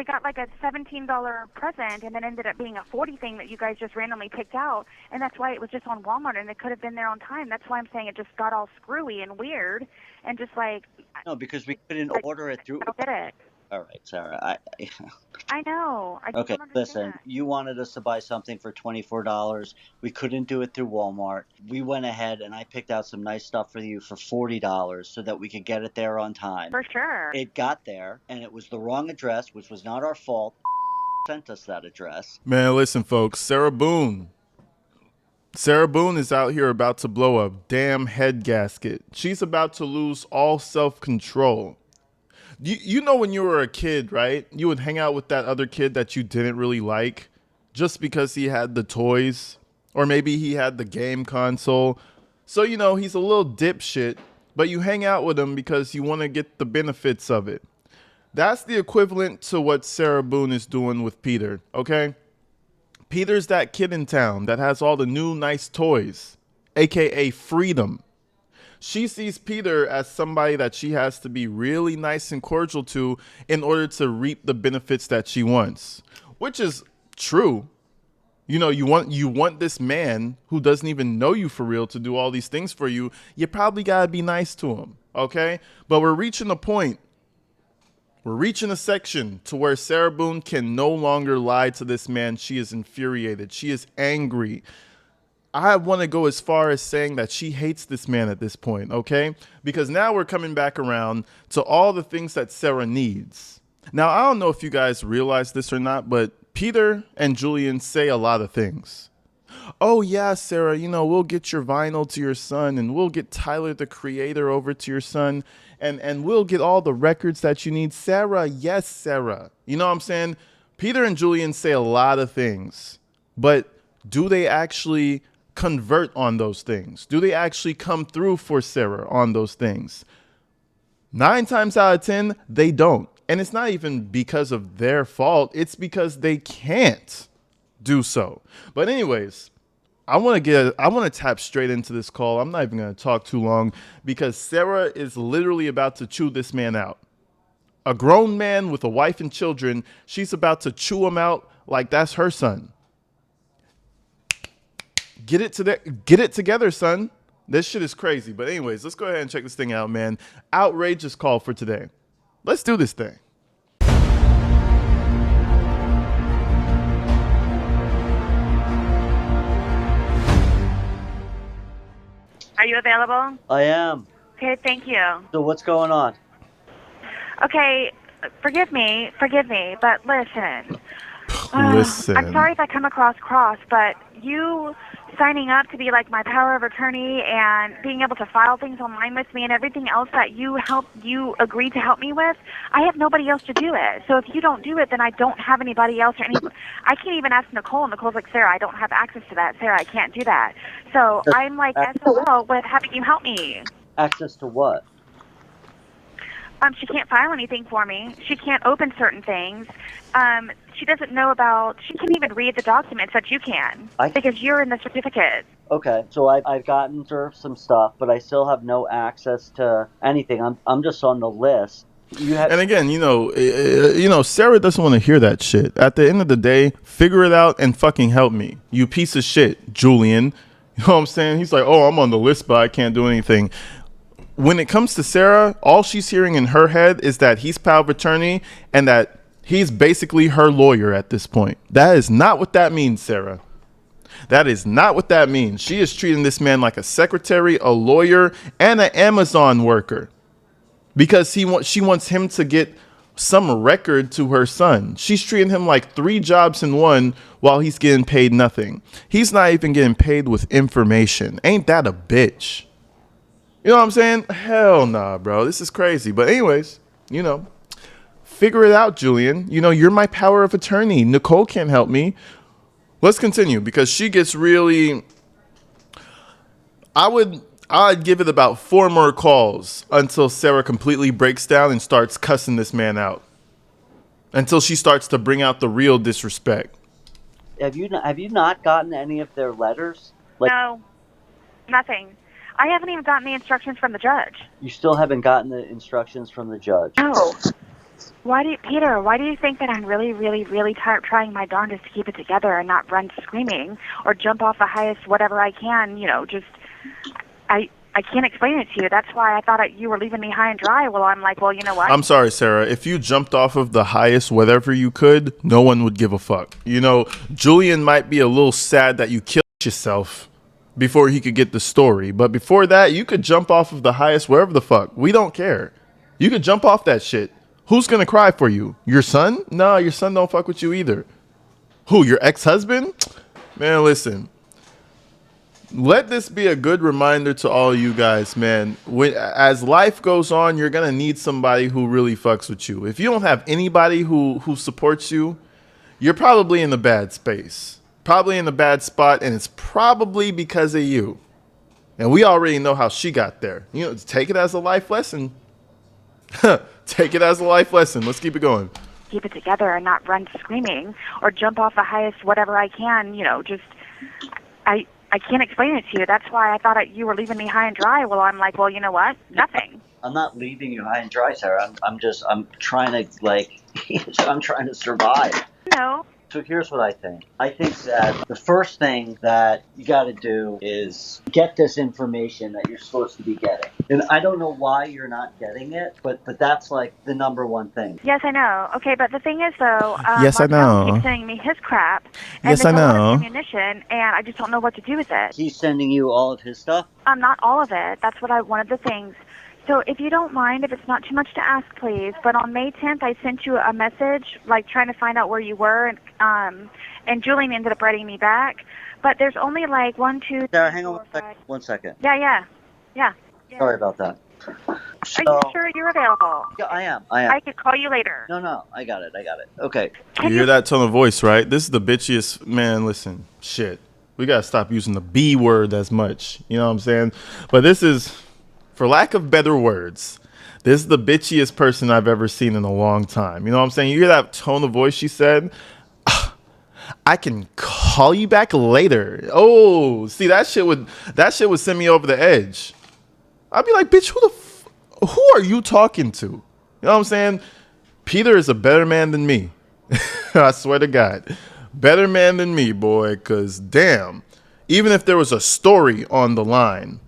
we got like a $17 present, and then ended up being a 40 thing that you guys just randomly picked out, and that's why it was just on Walmart, and it could have been there on time. That's why I'm saying it just got all screwy and weird, and just like No, because we couldn't order it through. I don't get it. All right, Sarah. I know. I just Okay, don't listen. understand. You wanted us to buy something for $24. We couldn't do it through Walmart. We went ahead and I picked out some nice stuff for you for $40 so that we could get it there on time. For sure. It got there and it was the wrong address, which was not our fault. Sent us that address. Man, listen, folks. Sarah Boone. Sarah Boone is out here about to blow a damn head gasket. She's about to lose all self-control. You know when you were a kid, right? You would hang out with that other kid that you didn't really like just because he had the toys or maybe he had the game console. So, you know, he's a little dipshit, but you hang out with him because you want to get the benefits of it. That's the equivalent to what Sarah Boone is doing with Peter, okay? Peter's that kid in town that has all the new nice toys, aka freedom. She sees Peter as somebody that she has to be really nice and cordial to in order to reap the benefits that she wants, which is true. You know, you want this man who doesn't even know you for real to do all these things for you. You probably got to be nice to him, okay? But we're reaching a point. We're reaching a section to where Sarah Boone can no longer lie to this man. She is infuriated. She is angry. I want to go as far as saying that she hates this man at this point, okay? Because now we're coming back around to all the things that Sarah needs. Now, I don't know if you guys realize this or not, but Peter and Julian say a lot of things. Oh, yeah, Sarah, you know, we'll get your vinyl to your son, and we'll get Tyler, the creator, over to your son, and we'll get all the records that you need. Sarah, yes, Sarah. You know what I'm saying? Peter and Julian say a lot of things, but do they actually convert on those things? Do they actually come through for Sarah on those things? 9 times out of 10, they don't. And it's not even because of their fault. It's because they can't do so. But anyways, I want to tap straight into this call. I'm not even going to talk too long because Sarah is literally about to chew this man out. A grown man with a wife and children, she's about to chew him out like that's her son. Get it together, son. This shit is crazy. But anyways, let's go ahead and check this thing out, man. Outrageous call for today. Let's do this thing. Are you available? I am. Okay, thank you. So what's going on? Okay, forgive me, but listen. Listen. I'm sorry if I come across cross, but you signing up to be like my power of attorney and being able to file things online with me and everything else that you agreed to help me with, I have nobody else to do it. So if you don't do it, then I don't have anybody else I can't even ask Nicole. Nicole's like, Sarah, I don't have access to that. Sarah, I can't do that. So I'm like SOL with having you help me. Access to what? She can't file anything for me. She can't open certain things. She doesn't know she can't even read the documents that you can because you're in the certificate. Okay, so I've gotten her some stuff, but I still have no access to anything. I'm just on the list. And again, you know, Sarah doesn't want to hear that shit. At the end of the day, figure it out and fucking help me. You piece of shit, Julian. You know what I'm saying? He's like, oh, I'm on the list, but I can't do anything. When it comes to Sarah, all she's hearing in her head is that he's power of attorney and that he's basically her lawyer at this point. That is not what that means, Sarah. That is not what that means. She is treating this man like a secretary, a lawyer, and an Amazon worker because she wants him to get some record to her son. She's treating him like 3 jobs in one while he's getting paid nothing. He's not even getting paid with information. Ain't that a bitch? You know what I'm saying? Hell nah, bro. This is crazy. But anyways, you know, figure it out, Julian. You know, you're my power of attorney. Nicole can't help me. Let's continue because she gets really... I'd give it about 4 more calls until Sarah completely breaks down and starts cussing this man out. Until she starts to bring out the real disrespect. Have you not gotten any of their letters? No, nothing. I haven't even gotten the instructions from the judge. You still haven't gotten the instructions from the judge? No. Peter, why do you think that I'm really, really, really trying my darndest to keep it together and not run screaming or jump off the highest whatever I can, I can't explain it to you. That's why I thought you were leaving me high and dry. Well, I'm like, well, you know what? I'm sorry, Sarah. If you jumped off of the highest whatever you could, no one would give a fuck. Julian might be a little sad that you killed yourself before he could get the story. But before that, you could jump off of the highest wherever the fuck. We don't care. You could jump off that shit. Who's going to cry for you? Your son? No, your son don't fuck with you either. Who, your ex-husband? Man, listen. Let this be a good reminder to all you guys, man. As life goes on, you're going to need somebody who really fucks with you. If you don't have anybody who supports you, you're probably in a bad space. Probably in a bad spot, and it's probably because of you. And we already know how she got there. Take it as a life lesson. Take it as a life lesson. Let's keep it going. Keep it together and not run screaming or jump off the highest whatever I can, I can't explain it to you. That's why I thought you were leaving me high and dry. Well, I'm like, well, you know what? Nothing. I'm not leaving you high and dry, Sarah. I'm trying to I'm trying to survive. No. So here's what I think. I think that the first thing that you got to do is get this information that you're supposed to be getting. And I don't know why you're not getting it, but that's like the number one thing. Yes, I know. Okay, but the thing is, though, yes, I know. keeps sending me his crap. And yes, I know. Ammunition, and I just don't know what to do with it. He's sending you all of his stuff? Not all of it. That's one of the things. So if you don't mind, if it's not too much to ask, please. But on May 10th, I sent you a message, trying to find out where you were, and Julian ended up writing me back. But there's only 1, 2, 3, Sarah, hang on 4, 1 second. Yeah. Sorry about that. Are you sure you're available? Yeah, I am. I could call you later. No, I got it. Okay. You hear that tone of voice, right? This is the bitchiest, man, listen, shit. We got to stop using the B word as much. You know what I'm saying? But this is, for lack of better words, this is the bitchiest person I've ever seen in a long time. You know what I'm saying? You hear that tone of voice she said? I can call you back later. Oh, see, that shit would send me over the edge. I'd be like, bitch, who are you talking to? You know what I'm saying? Peter is a better man than me. I swear to God. Better man than me, boy, because damn, even if there was a story on the line,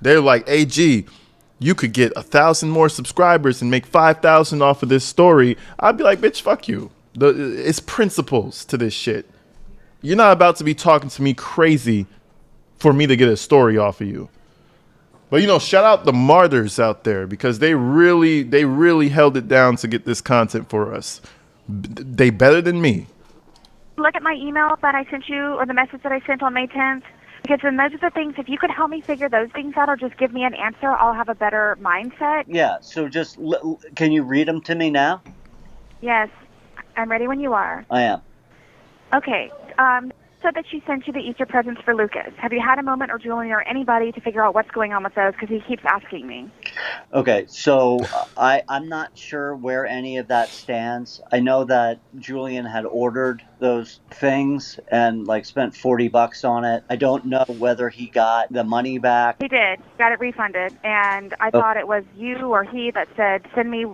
they're like, hey, G, you could get 1,000 more subscribers and make 5,000 off of this story. I'd be like, bitch, fuck you. It's principles to this shit. You're not about to be talking to me crazy for me to get a story off of you. But, shout out the martyrs out there because they really held it down to get this content for us. They better than me. Look at my email that I sent you or the message that I sent on May 10th. Because then those are the things, if you could help me figure those things out or just give me an answer, I'll have a better mindset. Yeah, so just, can you read them to me now? Yes, I'm ready when you are. I am. Okay, said that she sent you the Easter presents for Lucas. Have you had a moment, or Julian, or anybody to figure out what's going on with those? Because he keeps asking me. Okay, so I'm not sure where any of that stands. I know that Julian had ordered those things and spent $40 on it. I don't know whether he got the money back. He did. Got it refunded. And I thought it was you or he that said, send me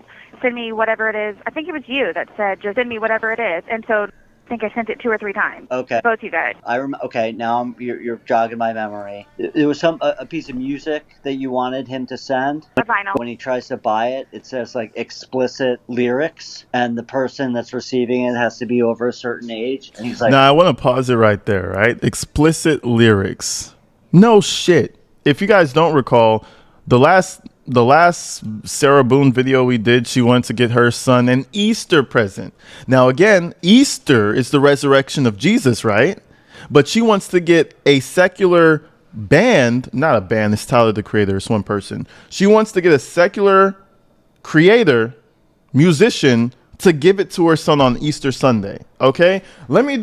whatever it is. I think it was you that said, just send me whatever it is. And so I think I sent it 2 or 3 times. Okay. Both you guys. Okay, now you're jogging my memory. There was a piece of music that you wanted him to send. A vinyl. When he tries to buy it, it says explicit lyrics, and the person that's receiving it has to be over a certain age. And he's like, Now I want to pause it right there, right? Explicit lyrics. No shit. If you guys don't recall, the last Sarah Boone video we did, she wanted to get her son an Easter present. Now, again, Easter is the resurrection of Jesus, right? But she wants to get a secular band, not a band, it's Tyler, the Creator, it's one person. She wants to get a secular creator, musician, to give it to her son on Easter Sunday. Okay, let me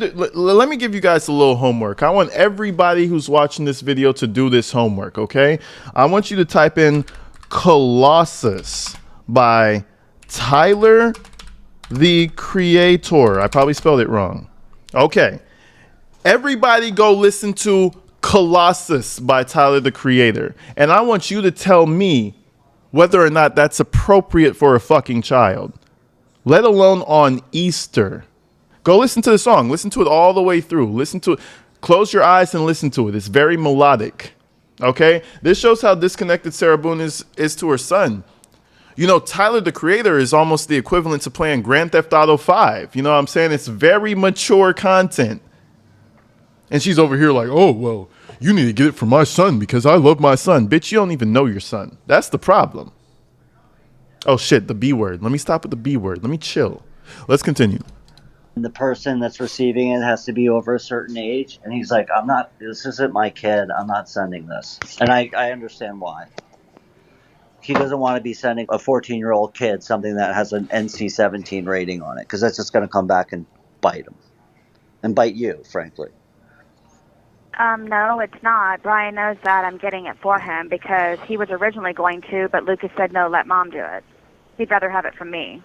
give you guys a little homework. I want everybody who's watching this video to do this homework. Okay, I want you to type in Colossus by Tyler the Creator. I probably spelled it wrong. Okay, everybody go listen to Colossus by Tyler the Creator, and I want you to tell me whether or not that's appropriate for a fucking child. let alone on Easter. Go listen to the song. Listen to it all the way through. Listen to it. Close your eyes and listen to it. It's very melodic. Okay? This shows how disconnected Sarah Boone is to her son. You know, Tyler, the Creator, is almost the equivalent to playing Grand Theft Auto 5. You know what I'm saying? It's very mature content. And she's over here like, oh, well, you need to get it for my son because I love my son. Bitch, you don't even know your son. That's the problem. Oh, shit, the B word. Let me stop with the B word. Let me chill. Let's continue. The person that's receiving it has to be over a certain age. And he's like, this isn't my kid. I'm not sending this. And I understand why. He doesn't want to be sending a 14-year-old kid something that has an NC-17 rating on it because that's just going to come back and bite him and bite you, frankly. No, it's not. Brian knows that I'm getting it for him because he was originally going to, but Lucas said, no, let Mom do it. He'd rather have it from me.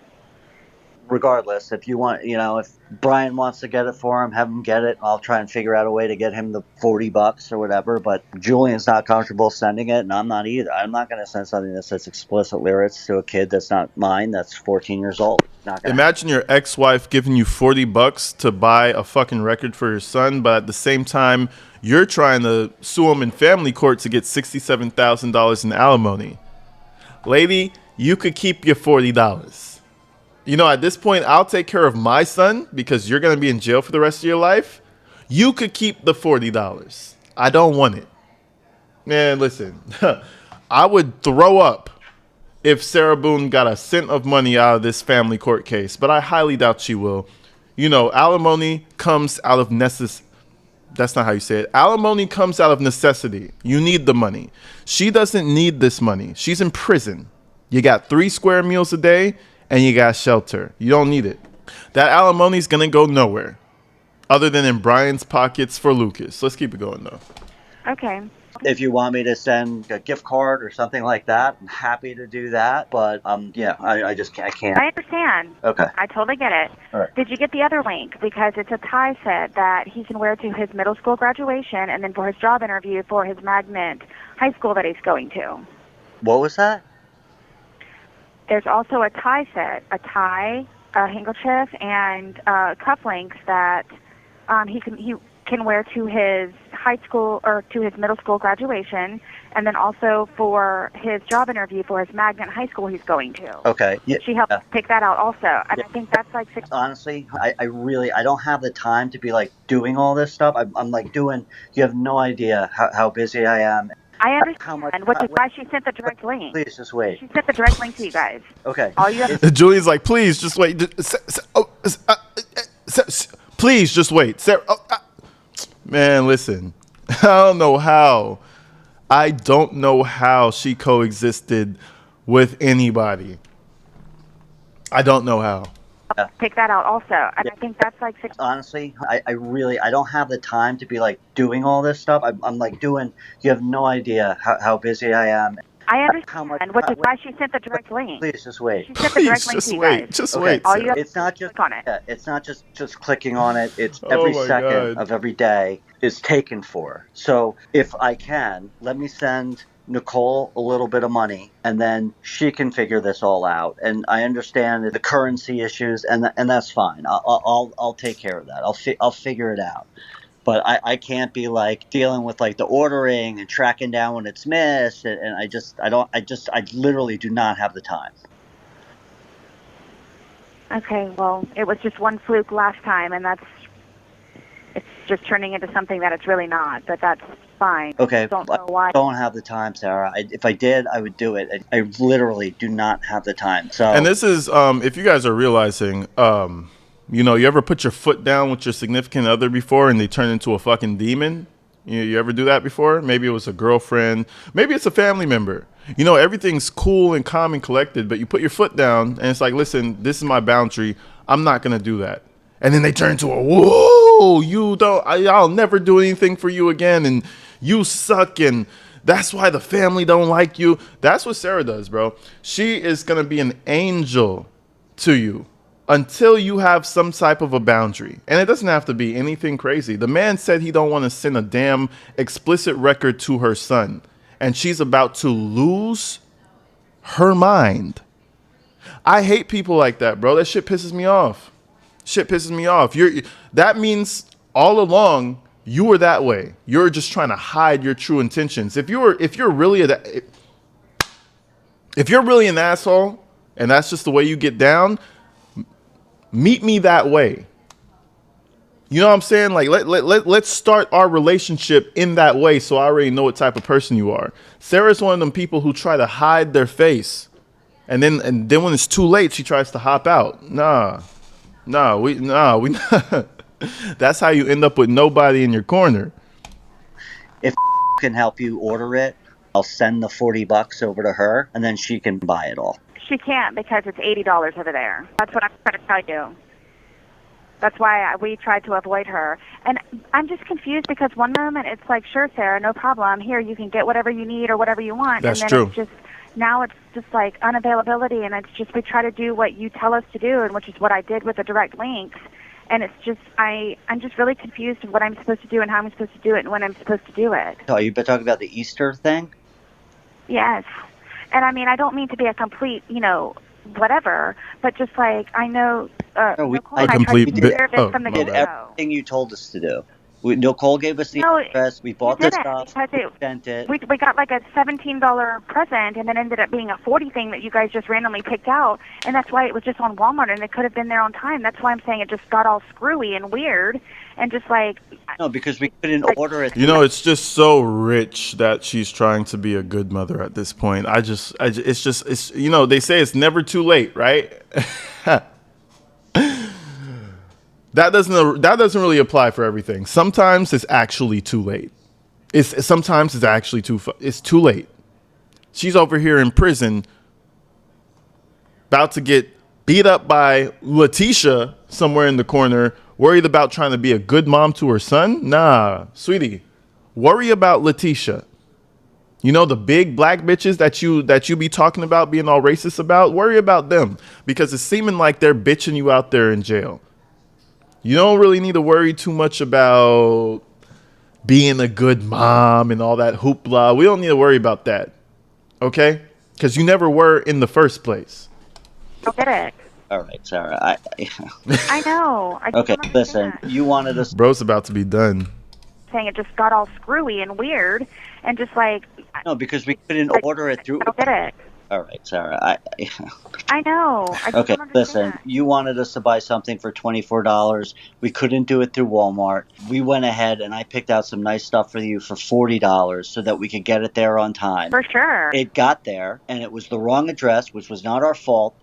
Regardless, if you want, if Brian wants to get it for him, have him get it. I'll try and figure out a way to get him the $40 or whatever. But Julian's not comfortable sending it, and I'm not either. I'm not going to send something that says explicit lyrics to a kid that's not mine. That's 14 years old. Imagine your ex-wife giving you $40 to buy a fucking record for your son, but at the same time, you're trying to sue him in family court to get $67,000 in alimony. Lady, you could keep your $40. You know, at this point, I'll take care of my son because you're going to be in jail for the rest of your life. You could keep the $40. I don't want it. Man, listen, I would throw up if Sarah Boone got a cent of money out of this family court case, but I highly doubt she will. You know, alimony comes out of necessity. That's not how you say it. Alimony comes out of necessity. You need the money. She doesn't need this money. She's in prison. You got 3 square meals a day and you got shelter. You don't need it. That alimony's going to go nowhere other than in Brian's pockets for Lucas. Let's keep it going, though. Okay. If you want me to send a gift card or something like that, I'm happy to do that. But yeah, I just can't. I understand. Okay. I totally get it. All right. Did you get the other link? Because it's a tie set that he can wear to his middle school graduation and then for his job interview for his magnet high school that he's going to. What was that? There's also a tie set, a tie, a handkerchief, and cufflinks that he can wear to his high school or to his middle school graduation, and then also for his job interview for his magnet high school he's going to. Okay. Yeah. She helped pick that out also, and I think that's like honestly, I really don't have the time to be like doing all this stuff. I'm like doing. You have no idea how busy I am. I understand, which is why she sent the direct link. Please just wait. She sent the direct link to you guys. Okay. All you have to Julie's like, please just wait. Please just wait. Sarah, man, listen. I don't know how she coexisted with anybody. I don't know how. pick that out also, and I think that's like honestly, I really don't have the time to be like doing all this stuff. I'm like doing. You have no idea how busy I am. I understand, which is why she sent the direct link. Please just wait. She sent the direct link to you guys. Just wait. All you have it's not just click on it. Yeah, it's not just clicking on it. It's every second of every day is taken for. So if I can, let me send Nicole a little bit of money, and then she can figure this all out. And I understand the currency issues, and that's fine. I'll take care of that. I'll figure it out. But I can't be like dealing with like the ordering and tracking down when it's missed, and I literally do not have the time. Okay, well, it was just one fluke last time, and it's just turning into something that it's really not, but that's fine. Okay, Don't know why. I don't have the time, Sarah. If I did, I would do it. I literally do not have the time. So, and this is, if you guys are realizing, you ever put your foot down with your significant other before and they turn into a fucking demon? You ever do that before? Maybe it was a girlfriend. Maybe it's a family member. Everything's cool and calm and collected, but you put your foot down and it's like, listen, this is my boundary. I'm not going to do that. And then they turn into a, whoa, I'll never do anything for you again. And you suck. And that's why the family don't like you. That's what Sarah does, bro. She is going to be an angel to you until you have some type of a boundary. And it doesn't have to be anything crazy. The man said he don't want to send a damn explicit record to her son. And she's about to lose her mind. I hate people like that, bro. That shit pisses me off. Shit pisses me off. That means all along you were that way. You're just trying to hide your true intentions. If you're really an asshole and that's just the way you get down, meet me that way. You know what I'm saying? Like let's start our relationship in that way so I already know what type of person you are. Sarah's one of them people who try to hide their face. And then when it's too late, she tries to hop out. We That's how you end up with nobody in your corner. If can help you order it, I'll send the $40 over to her, and then she can buy it all. She can't because it's $80 over there. That's what I'm trying to tell you. That's why we tried to avoid her. And I'm just confused because one moment it's like, sure, Sarah, no problem. Here, you can get whatever you need or whatever you want. That's and then true. It's just, now it's just like unavailability, and it's just we try to do what you tell us to do, and which is what I did with the direct links. And it's just, I'm just really confused of what I'm supposed to do and how I'm supposed to do it and when I'm supposed to do it. Oh, you've been talking about the Easter thing? Yes. And I mean, I don't mean to be a complete, whatever, but just like, I know, Nicole and I tried to do this from the We did get-go. everything you told us to do. Nicole gave us the address. We bought the stuff. We sent it. We got like a $17 present, and then ended up being a $40 thing that you guys just randomly picked out, and that's why it was just on Walmart, and it could have been there on time. That's why I'm saying it just got all screwy and weird, and just like. No, because we couldn't order it. It's just so rich that she's trying to be a good mother at this point. It's they say it's never too late, right? That doesn't really apply for everything. Sometimes it's actually too late. Sometimes it's actually it's too late. She's over here in prison, about to get beat up by Letitia somewhere in the corner, worried about trying to be a good mom to her son. Nah, sweetie, worry about Letitia. The big black bitches that you be talking about, being all racist about. Worry about them, because it's seeming like they're bitching you out there in jail. You don't really need to worry too much about being a good mom and all that hoopla. We don't need to worry about that, okay? Because you never were in the first place. I get it. All right, Sarah. I know. Okay, listen. You wanted us. Bro's about to be done. Saying it just got all screwy and weird, and just like. No, because we couldn't order it through. I don't get it. All right, Sarah. I know. Okay, listen. You wanted us to buy something for $24. We couldn't do it through Walmart. We went ahead and I picked out some nice stuff for you for $40 so that we could get it there on time. For sure. It got there, and it was the wrong address, which was not our fault.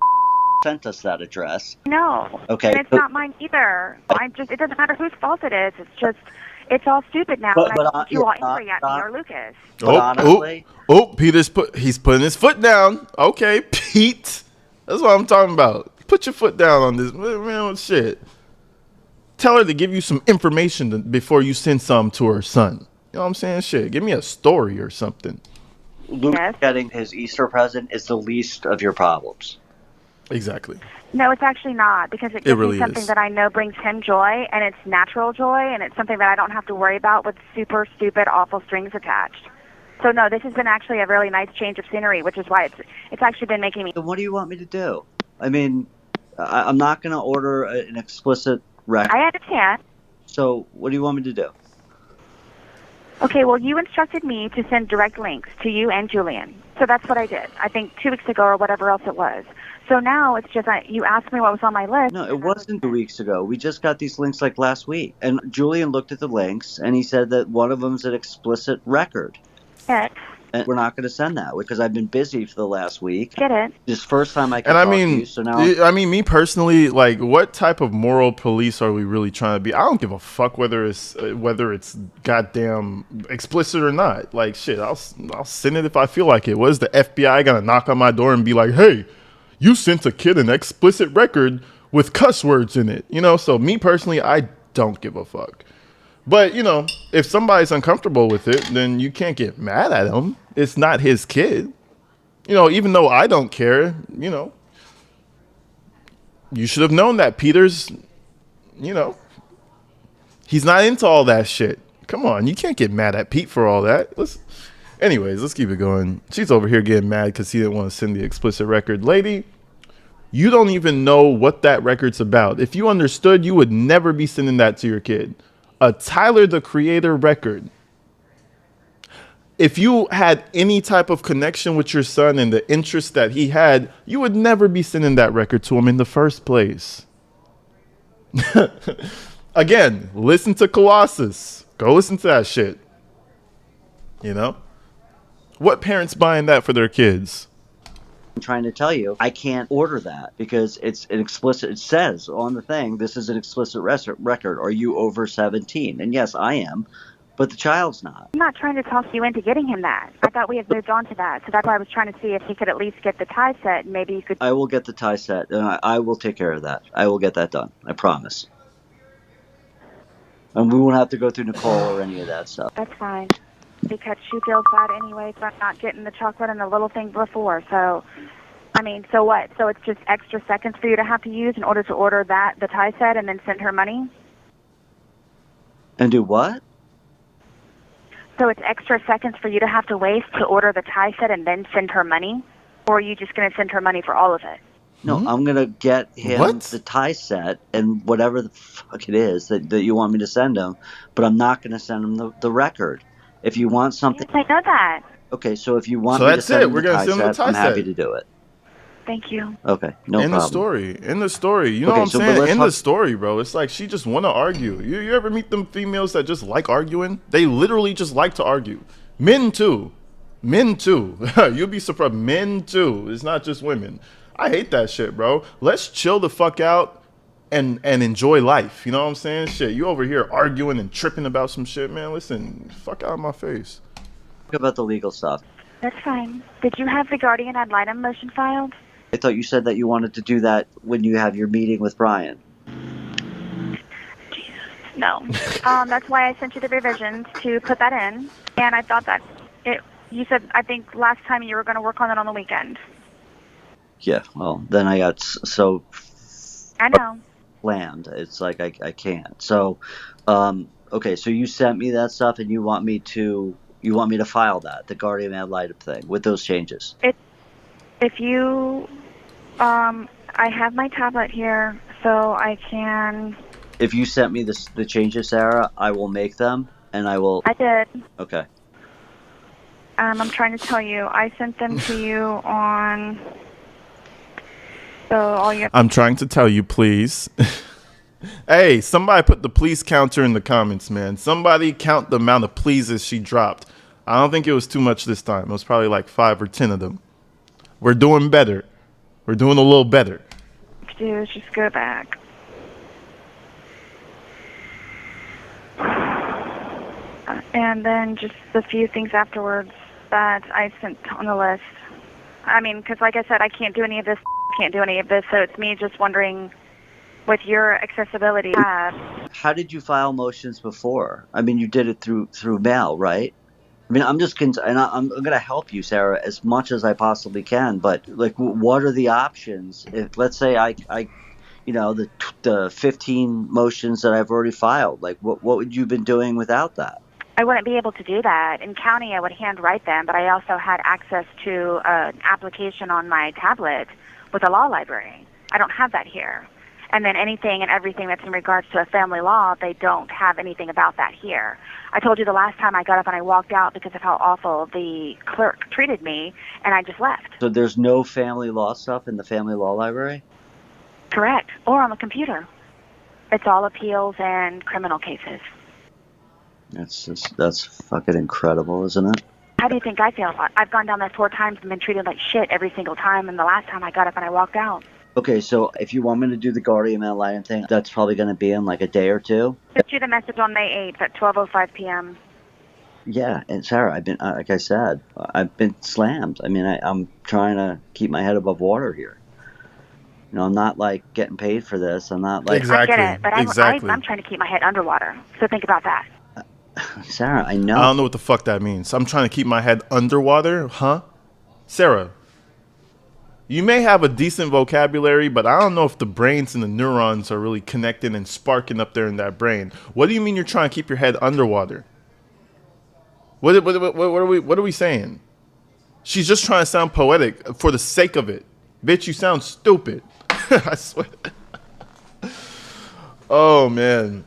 Sent us that address. No. Okay. And it's not mine either. It doesn't matter whose fault it is. It's just. It's all stupid now, and I think you all angry at me or Lucas. Honestly, he's putting his foot down. Okay, Pete. That's what I'm talking about. Put your foot down on this. Man, shit. Tell her to give you some information before you send some to her son. You know what I'm saying? Shit, give me a story or something. Luke getting his Easter present is the least of your problems. Exactly. No, it's actually not, because it gives really me something is. that I know brings him joy, and it's natural joy, and it's something that I don't have to worry about with super stupid, awful strings attached. So no, this has been actually a really nice change of scenery, which is why it's actually been making me. So what do you want me to do? I mean, I'm not going to order an explicit record. I understand. So what do you want me to do? Okay, well, you instructed me to send direct links to you and Julian, so that's what I did. I think 2 weeks ago or whatever else it was. So now it's just you asked me what was on my list. No, it wasn't 2 weeks ago. We just got these links like last week. And Julian looked at the links, and he said that one of them's an explicit record. Yes. And we're not going to send that because I've been busy for the last week. Get it. This first time I can talk to you, so now... me personally, like, what type of moral police are we really trying to be? I don't give a fuck whether it's goddamn explicit or not. Like, shit, I'll send it if I feel like it. What is the FBI gonna knock on my door and be like, hey, you sent a kid an explicit record with cuss words in it? So me personally, I don't give a fuck. But, if somebody's uncomfortable with it, then you can't get mad at him. It's not his kid. Even though I don't care, you should have known that Peter's, he's not into all that shit. Come on, you can't get mad at Pete for all that. Anyways, let's keep it going. She's over here getting mad because he didn't want to send the explicit record. Lady, You don't even know what that record's about. If you understood, you would never be sending that to your kid. A Tyler the Creator record. If you had any type of connection with your son and the interest that he had, you would never be sending that record to him in the first place. Again, listen to Colossus. Go listen to that shit. You know? What parents buying that for their kids? I'm trying to tell you, I can't order that because it's an explicit. It says on the thing, this is an explicit record. Are you over 17? And yes, I am, but the child's not. I'm not trying to talk you into getting him that. I thought we had moved on to that, so that's why I was trying to see if he could at least get the tie set, and maybe you could. I will get the tie set, and I will take care of that. I will get that done. I promise. And we won't have to go through Nicole or any of that stuff. That's fine, because she feels bad anyway for not getting the chocolate and the little thing before. So, I mean, so what? So it's just extra seconds for you to have to use in order to order the tie set, and then send her money. And do what? So it's extra seconds for you to have to waste to order the tie set and then send her money? Or are you just going to send her money for all of it? No, I'm going to get him the tie set and whatever the fuck it is that you want me to send him, but I'm not going to send him the record. If you want something... Yes, I know that. Okay, so if you want me to send him the tie set, I'm happy to do it. Thank you. Okay, no problem. In the story. You know what I'm saying? In the story, bro. It's like she just want to argue. You ever meet them females that just like arguing? They literally just like to argue. Men too. You'll be surprised. Men too. It's not just women. I hate that shit, bro. Let's chill the fuck out and enjoy life. You know what I'm saying? Shit, you over here arguing and tripping about some shit, man. Listen, fuck out of my face. Talk about the legal stuff. That's fine. Did you have the guardian ad litem motion filed? I thought you said that you wanted to do that when you have your meeting with Brian. Jesus, no. That's why I sent you the revisions to put that in, and I thought that you said, I think last time you were going to work on it on the weekend. Yeah, well, then I got so... I know. Land. It's like I can't. So, okay, so you sent me that stuff and you want me to file that, the guardian ad litem thing, with those changes. If you, I have my tablet here, so I can... If you sent me the changes, Sarah, I will make them, and I will... I did. Okay. I'm trying to tell you, I sent them to you on... So all you... I'm trying to tell you, please. Hey, somebody put the please counter in the comments, man. Somebody count the amount of pleases she dropped. I don't think it was too much this time. It was probably like 5 or 10 of them. We're doing better. We're doing a little better. What to do is just go back. And then just a few things afterwards that I sent on the list. I mean, because like I said, I can't do any of this, so it's me just wondering, with your accessibility. How did you file motions before? I mean, you did it through mail, right? I mean, I'm just and I'm going to help you, Sarah, as much as I possibly can. But like, what are the options? If let's say I the 15 motions that I've already filed, like what would you been doing without that? I wouldn't be able to do that. In county, I would handwrite them, but I also had access to an application on my tablet with a law library. I don't have that here. And then anything and everything that's in regards to a family law, they don't have anything about that here. I told you the last time I got up and I walked out because of how awful the clerk treated me, and I just left. So there's no family law stuff in the family law library? Correct. Or on the computer. It's all appeals and criminal cases. That's fucking incredible, isn't it? How do you think I feel? I've gone down there 4 times and been treated like shit every single time, and the last time I got up and I walked out. Okay, so if you want me to do the guardian ad litem thing, that's probably going to be in like a day or two. Sent you the message on May 8th at 12:05 p.m. Yeah, and Sarah, I've been, like I said, I've been slammed. I mean, I'm trying to keep my head above water here. You know, I'm not like getting paid for this. I'm not like... Exactly. I get it, but I'm trying to keep my head underwater. So think about that. Sarah, I know. I don't know what the fuck that means. I'm trying to keep my head underwater, huh? Sarah, you may have a decent vocabulary, but I don't know if the brains and the neurons are really connecting and sparking up there in that brain. What do you mean you're trying to keep your head underwater? What are we saying? She's just trying to sound poetic for the sake of it. Bitch, you sound stupid. I swear. Oh man.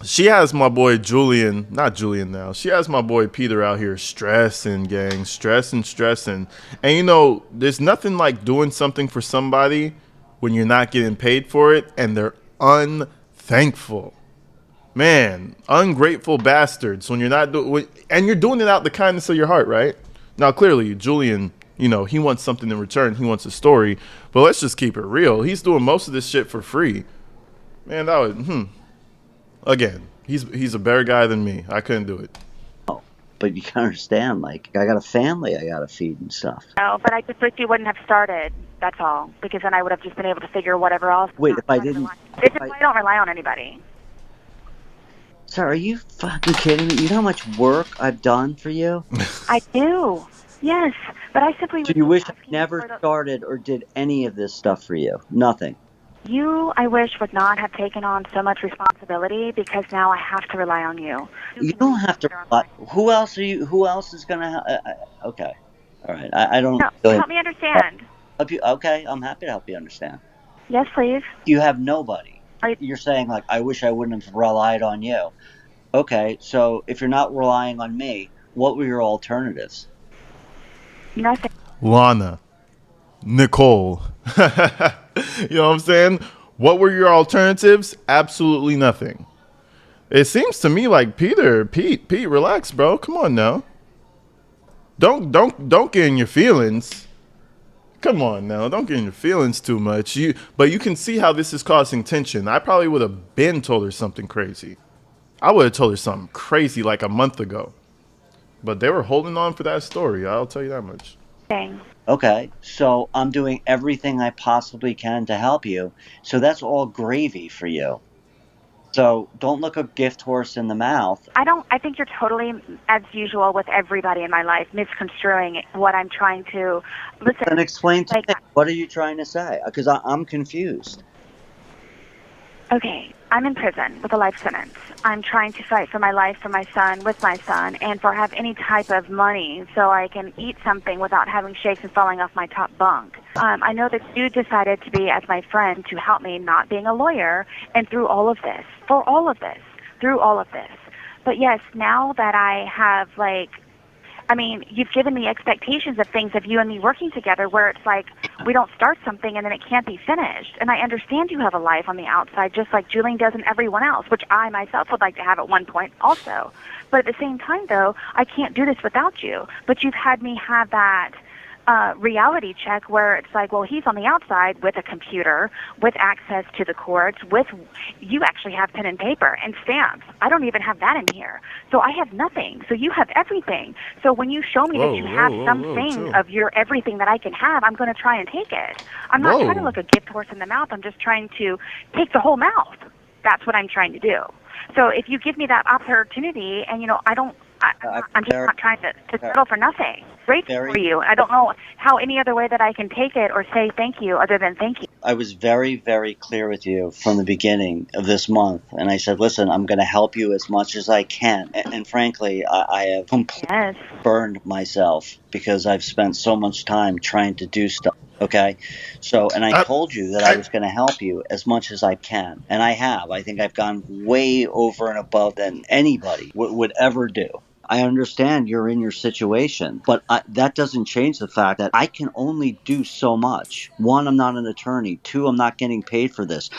She has my boy Julian, not Julian now. She has my boy Peter out here stressing, gang, stressing. And you know, there's nothing like doing something for somebody when you're not getting paid for it and they're unthankful. Man, ungrateful bastards when you're not doing, and you're doing it out the kindness of your heart, right? Now, clearly, Julian, you know, he wants something in return. He wants a story, but let's just keep it real. He's doing most of this shit for free. Man, that would, again, he's a better guy than me. I couldn't do it. But you can understand, like, I got a family I got to feed and stuff. No, but I just wish you wouldn't have started. That's all. Because then I would have just been able to figure whatever else. Wait, if I didn't... This is why I don't rely on anybody. Sir, are you fucking kidding me? You know how much work I've done for you? I do. Yes, but I simply... So you wish I never started or did any of this stuff for you? Nothing. You, I wish, would not have taken on so much responsibility because now I have to rely on you. You don't have to rely. Who else are you? Who else is going to... okay. All right. I don't... No, help me understand. Help you? Okay, I'm happy to help you understand. Yes, please. You have nobody. You're saying, like, I wish I wouldn't have relied on you. Okay, so if you're not relying on me, what were your alternatives? Nothing. Lana, Nicole. You know what I'm saying? What were your alternatives? Absolutely nothing. It seems to me like Pete, relax, bro. Come on now. Don't get in your feelings. Come on now, don't get in your feelings too much. But you can see how this is causing tension. I probably would have been told her something crazy. I would have told her something crazy like a month ago. But they were holding on for that story. I'll tell you that much. Dang. Okay, so I'm doing everything I possibly can to help you. So that's all gravy for you. So don't look a gift horse in the mouth. I think you're totally, as usual with everybody in my life, misconstruing what I'm trying to... Listen. Then explain to me, what are you trying to say? Because I'm confused. Okay, I'm in prison with a life sentence. I'm trying to fight for my life, for my son, with my son, and for have any type of money so I can eat something without having shakes and falling off my top bunk. I know that you decided to be as my friend to help me not being a lawyer and through all of this, for all of this, through all of this. But yes, now that I have, like, I mean, you've given me expectations of things of you and me working together where it's like we don't start something and then it can't be finished. And I understand you have a life on the outside just like Julian does and everyone else, which I myself would like to have at one point also. But at the same time, though, I can't do this without you. But you've had me have that reality check where it's like, well, he's on the outside with a computer, with access to the courts, with you actually have pen and paper and stamps. I don't even have that in here. So I have nothing. So you have everything. So when you show me that you have something of your everything that I can have, I'm going to try and take it. I'm not trying to look a gift horse in the mouth. I'm just trying to take the whole mouth. That's what I'm trying to do. So if you give me that opportunity and, you know, I'm just not trying to settle for nothing. Grateful for you. I don't know how any other way that I can take it or say thank you other than thank you. I was very, very clear with you from the beginning of this month. And I said, listen, I'm going to help you as much as I can. And frankly, I have completely burned myself because I've spent so much time trying to do stuff. Okay. So, and I told you that I was going to help you as much as I can. And I have. I think I've gone way over and above than anybody would ever do. I understand you're in your situation, but that doesn't change the fact that I can only do so much. One, I'm not an attorney. Two, I'm not getting paid for this.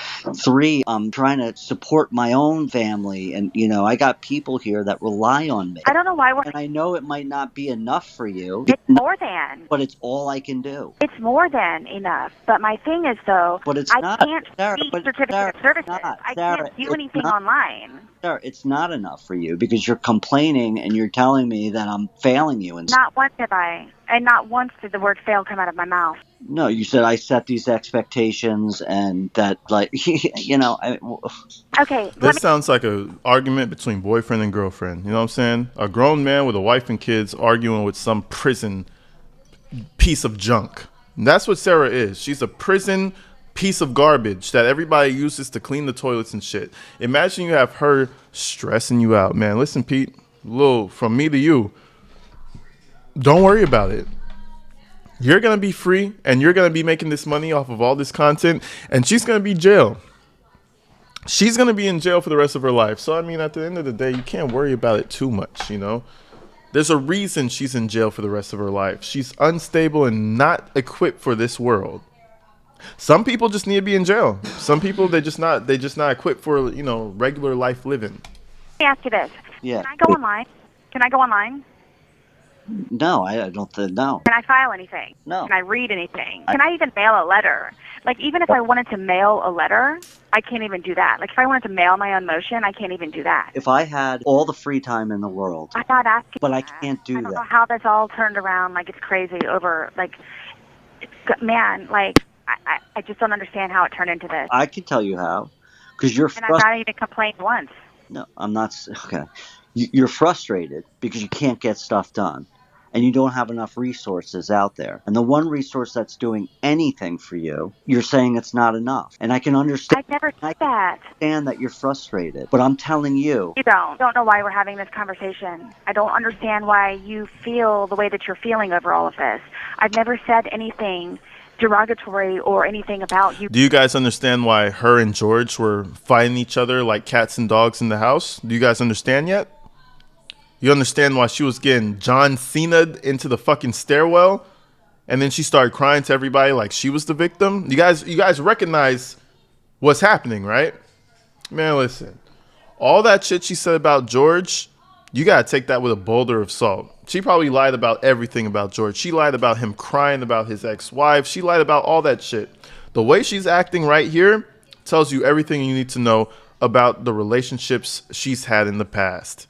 Three, I'm trying to support my own family. And, you know, I got people here that rely on me. I don't know why we're... And I know it might not be enough for you. It's more than. But it's all I can do. It's more than enough. But my thing is, though, but it's I not. can't Sarah, see certificate of services. I can't do anything online. Sarah, it's not enough for you because you're complaining and you're telling me that I'm failing you. And not once have I. And not once did the word fail come out of my mouth. No, you said I set these expectations and that, like, you know. Okay. This sounds like an argument between boyfriend and girlfriend. You know what I'm saying? A grown man with a wife and kids arguing with some prison piece of junk. And that's what Sarah is. She's a prison piece of garbage that everybody uses to clean the toilets and shit. Imagine you have her stressing you out, man. Listen, Pete, little from me to you. Don't worry about it. You're going to be free, and you're going to be making this money off of all this content, and she's going to be in jail. She's going to be in jail for the rest of her life. So, I mean, at the end of the day, you can't worry about it too much, you know? There's a reason she's in jail for the rest of her life. She's unstable and not equipped for this world. Some people just need to be in jail. Some people they just not equipped for, you know, regular life living. Let me ask you this. Yeah. Can I go online? Can I go online? No, I don't think, no. Can I file anything? No. Can I read anything? Can I even mail a letter? Like, even if I wanted to mail a letter, I can't even do that. Like, if I wanted to mail my own motion, I can't even do that. If I had all the free time in the world, I'm not asking but I that. can't do I don't that. know how this all turned around. Like, it's crazy over, like, man, like, I just don't understand how it turned into this. I can tell you how, because you're And I've frustrated. not even complained once. No, I'm not. Okay. You're frustrated because you can't get stuff done and you don't have enough resources out there. And the one resource that's doing anything for you, you're saying it's not enough. And I can understand. I've never I said that. understand that you're frustrated, but I'm telling you, You don't know why we're having this conversation. I don't understand why you feel the way that you're feeling over all of this. I've never said anything derogatory or anything about you. Do you guys understand why her and George were fighting each other like cats and dogs in the house? Do you guys understand yet? You understand why she was getting John Cena'd into the fucking stairwell, and then she started crying to everybody like she was the victim? You guys recognize what's happening, right? Man, listen. All that shit she said about George, you gotta take that with a boulder of salt. She probably lied about everything about George. She lied about him crying about his ex-wife. She lied about all that shit. The way she's acting right here tells you everything you need to know about the relationships she's had in the past.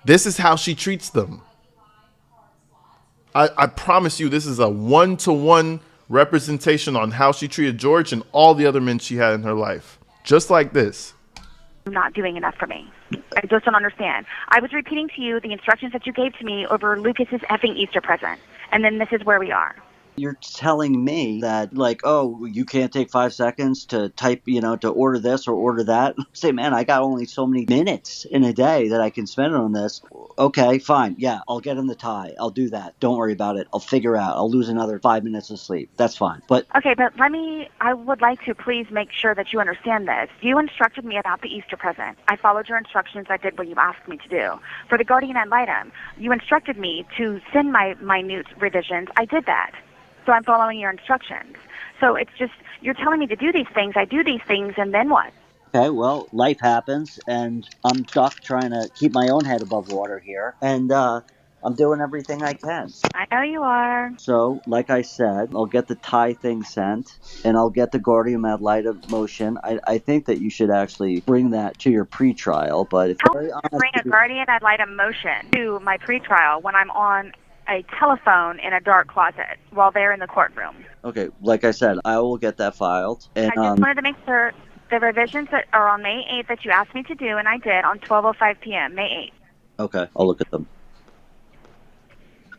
This is how she treats them. I promise you, this is a one-to-one representation on how she treated George and all the other men she had in her life. Just like this. Not doing enough for me. I just don't understand. I was repeating to you the instructions that you gave to me over Lucas's effing Easter present, and then this is where we are. you're telling me that, like, oh, you can't take 5 seconds to type, to order this or order that. Say, man, I got only so many minutes in a day that I can spend on this. Okay, fine. Yeah, I'll get in the tie. I'll do that. Don't worry about it. I'll figure out. I'll lose another 5 minutes of sleep. That's fine. But Okay, but I would like to please make sure that you understand this. You instructed me about the Easter present. I followed your instructions. I did what you asked me to do. For the guardian ad litem, you instructed me to send my minute revisions. I did that. So I'm following your instructions. So it's just, you're telling me to do these things. I do these things, and then what? okay, well, life happens, and I'm stuck trying to keep my own head above water here, and I'm doing everything I can. I know you are. So, like I said, I'll get the tie thing sent, and I'll get the Guardian ad litem motion. I think that you should actually bring that to your pretrial, but if How very can I honest bring a with you, guardian ad litem motion to my pretrial when I'm on a telephone in a dark closet while they're in the courtroom? okay, like I said, I will get that filed, and I just wanted to make sure the revisions that are on May 8th that you asked me to do, and I did on 12:05 p.m. May 8th. okay, I'll look at them.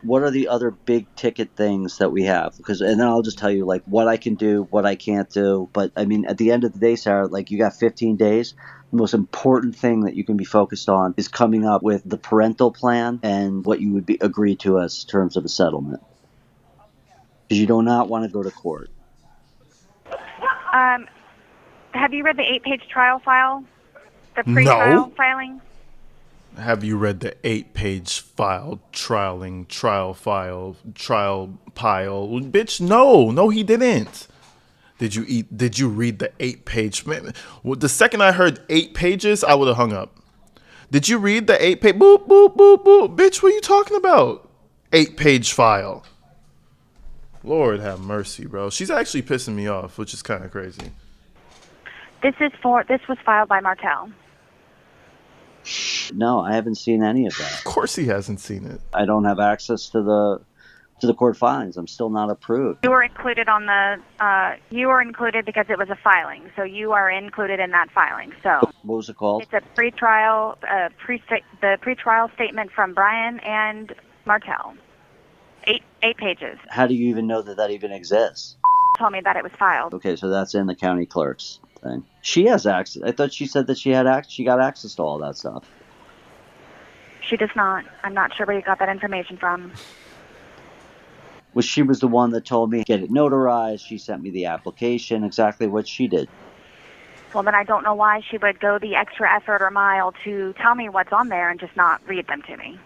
What are the other big ticket things that we have? And then I'll just tell you like what I can do, what I can't do. But I mean, at the end of the day, Sarah, like you got 15 days. The most important thing that you can be focused on is coming up with the parental plan and what you would be agree to as terms of a settlement. Because you do not want to go to court. Have you read the 8-page trial file, the No. pre-trial filing? Have you read the 8-page file, trial file, trial pile? Bitch, no, he didn't. Did you read the 8-page? Man, well, the second I heard 8 pages, I would have hung up. Did you read the 8-page? Boop, boop, boop, boop. Bitch, what are you talking about? 8-page file. Lord have mercy, bro. She's actually pissing me off, which is kind of crazy. This was filed by Martel. No, I haven't seen any of that. Of course he hasn't seen it. I don't have access to the court filings. I'm still not approved. You were included you were included because it was a filing, so you are included in that filing. So What was it called? it's a pre-trial, the pre-trial statement from Brian and Martel. Eight pages. How do you even know that even exists? Told me that it was filed. Okay, so that's in the county clerk's thing. She has access. I thought she said that she got access to all that stuff. She does not. I'm not sure where you got that information from. Well, she was the one that told me to get it notarized. She sent me the application, exactly what she did. Well, then I don't know why she would go the extra effort or mile to tell me what's on there and just not read them to me.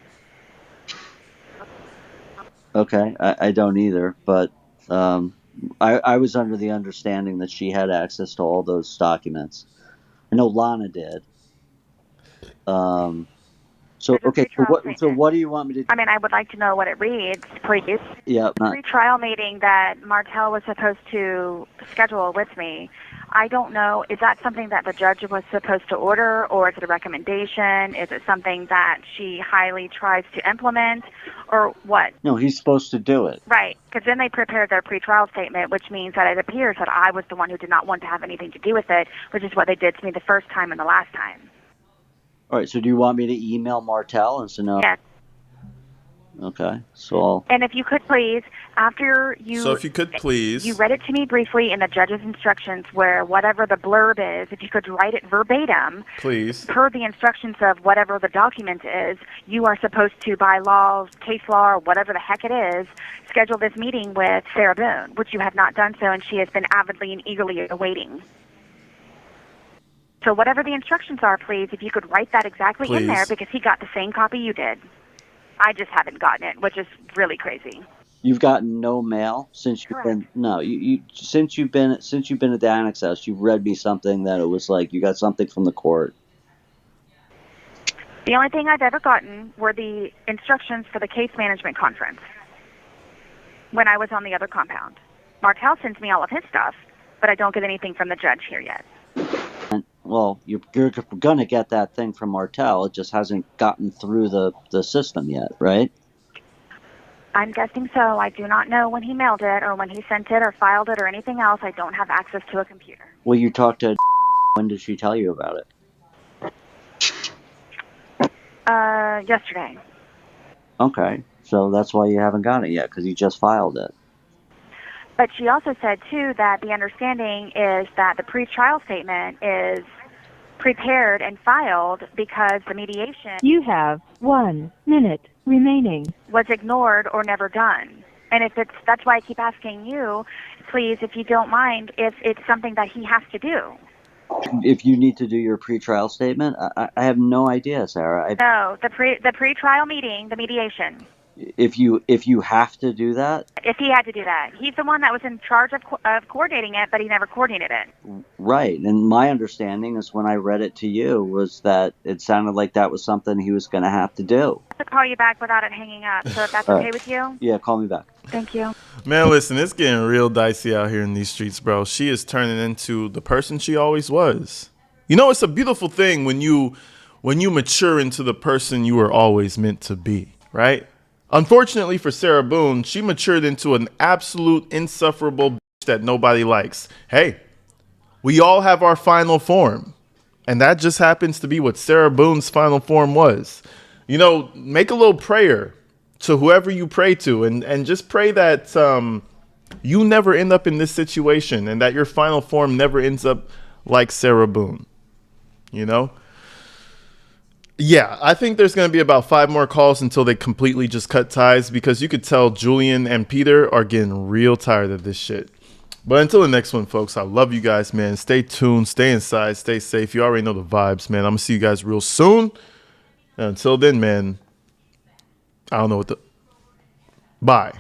Okay, I don't either, but I was under the understanding that she had access to all those documents. I know Lana did. So There's a okay, pretrial so statement. what do you want me to do? I mean, I would like to know what it reads, please. Yeah, Pre-trial meeting that Martel was supposed to schedule with me. I don't know, is that something that the judge was supposed to order, or is it a recommendation? Is it something that she highly tries to implement, or what? no, he's supposed to do it. Right, because then they prepared their pre-trial statement, which means that it appears that I was the one who did not want to have anything to do with it, which is what they did to me the first time and the last time. All right, so do you want me to email Martel and say no? Yes. Okay, so And if you could please, after So if you could please. you read it to me briefly in the judge's instructions where whatever the blurb is, if you could write it verbatim, Please. per the instructions of whatever the document is, you are supposed to, by law, case law, or whatever the heck it is, schedule this meeting with Sarah Boone, which you have not done so, and she has been avidly and eagerly awaiting. So whatever the instructions are, please, if you could write that exactly in there, Please. because he got the same copy you did. I just haven't gotten it, which is really crazy. you've gotten no mail since you've Correct. been since you've been at the annex house. You've read me something that it was like you got something from the court. The only thing I've ever gotten were the instructions for the case management conference when I was on the other compound. Martel sends me all of his stuff, but I don't get anything from the judge here yet. And well, you're gonna get that thing from Martel. It just hasn't gotten through the system yet, right? I'm guessing so. I do not know when he mailed it or when he sent it or filed it or anything else. I don't have access to a computer. Well, you talked to. When did she tell you about it? Yesterday. Okay, so that's why you haven't got it yet, because you just filed it. But she also said, too, that the understanding is that the pre-trial statement is prepared and filed because the mediation You have 1 minute remaining. was ignored or never done. And that's why I keep asking you, please, if you don't mind, if it's something that he has to do. If you need to do your pretrial statement, I have no idea, Sarah. No, the pre-trial meeting, the mediation. If you have to do that, If he had to do that, he's the one that was in charge of coordinating it, but he never coordinated it. right. And my understanding is when I read it to you was that it sounded like that was something he was going to have to do. I have to call you back without it hanging up. So if that's All okay right. with you, Yeah, call me back. thank you. Man, listen, it's getting real dicey out here in these streets, bro. She is turning into the person she always was. You know, it's a beautiful thing when you mature into the person you were always meant to be, right? Unfortunately for Sarah Boone, she matured into an absolute insufferable bitch that nobody likes. Hey, we all have our final form. And that just happens to be what Sarah Boone's final form was. You know, make a little prayer to whoever you pray to and just pray that you never end up in this situation and that your final form never ends up like Sarah Boone. You know? Yeah, I think there's going to be about 5 more calls until they completely just cut ties because you could tell Julian and Peter are getting real tired of this shit. But until the next one, folks, I love you guys, man. Stay tuned, stay inside, stay safe. You already know the vibes, man. I'm going to see you guys real soon. And until then, man, I don't know what the... Bye.